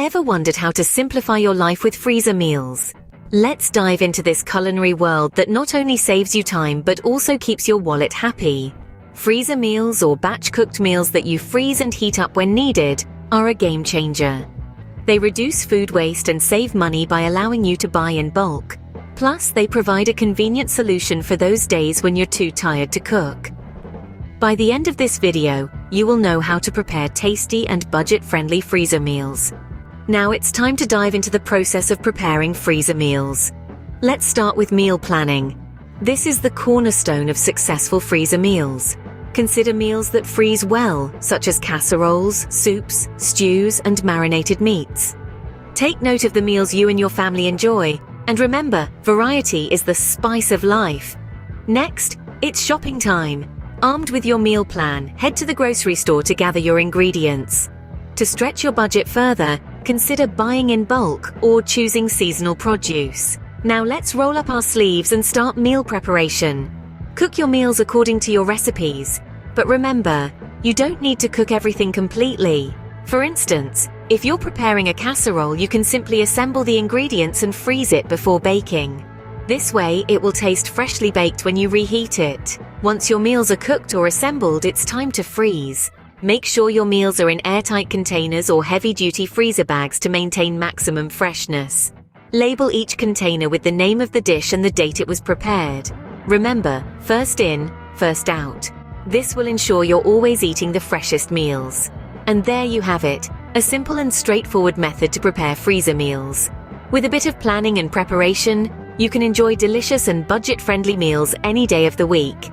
Ever wondered how to simplify your life with freezer meals? Let's dive into this culinary world that not only saves you time but also keeps your wallet happy. Freezer meals, or batch-cooked meals that you freeze and heat up when needed, are a game changer. They reduce food waste and save money by allowing you to buy in bulk. Plus, they provide a convenient solution for those days when you're too tired to cook. By the end of this video, you will know how to prepare tasty and budget-friendly freezer meals. Now it's time to dive into the process of preparing freezer meals. Let's start with meal planning. This is the cornerstone of successful freezer meals. Consider meals that freeze well, such as casseroles, soups, stews, and marinated meats. Take note of the meals you and your family enjoy, and remember, variety is the spice of life. Next, it's shopping time. Armed with your meal plan, head to the grocery store to gather your ingredients. To stretch your budget further, consider buying in bulk or choosing seasonal produce. Now let's roll up our sleeves and start meal preparation. Cook your meals according to your recipes. But remember, you don't need to cook everything completely. For instance, if you're preparing a casserole, you can simply assemble the ingredients and freeze it before baking. This way, it will taste freshly baked when you reheat it. Once your meals are cooked or assembled, it's time to freeze. Make sure your meals are in airtight containers or heavy-duty freezer bags to maintain maximum freshness. Label each container with the name of the dish and the date it was prepared. Remember, first in, first out. This will ensure you're always eating the freshest meals. And there you have it, a simple and straightforward method to prepare freezer meals. With a bit of planning and preparation, you can enjoy delicious and budget-friendly meals any day of the week.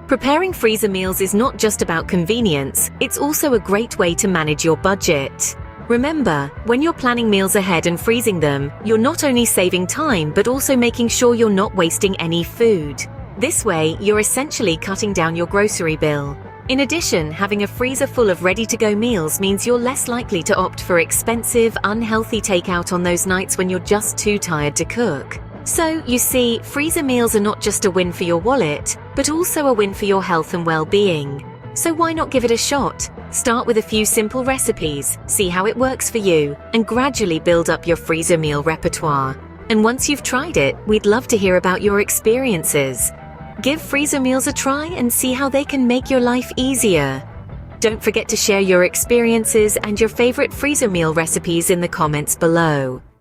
Preparing freezer meals is not just about convenience, it's also a great way to manage your budget. Remember, when you're planning meals ahead and freezing them, you're not only saving time but also making sure you're not wasting any food. This way, you're essentially cutting down your grocery bill. In addition, having a freezer full of ready-to-go meals means you're less likely to opt for expensive, unhealthy takeout on those nights when you're just too tired to cook. So, you see, freezer meals are not just a win for your wallet, but also a win for your health and well-being. So why not give it a shot? Start with a few simple recipes, see how it works for you, and gradually build up your freezer meal repertoire. And once you've tried it, we'd love to hear about your experiences. Give freezer meals a try and see how they can make your life easier. Don't forget to share your experiences and your favorite freezer meal recipes in the comments below.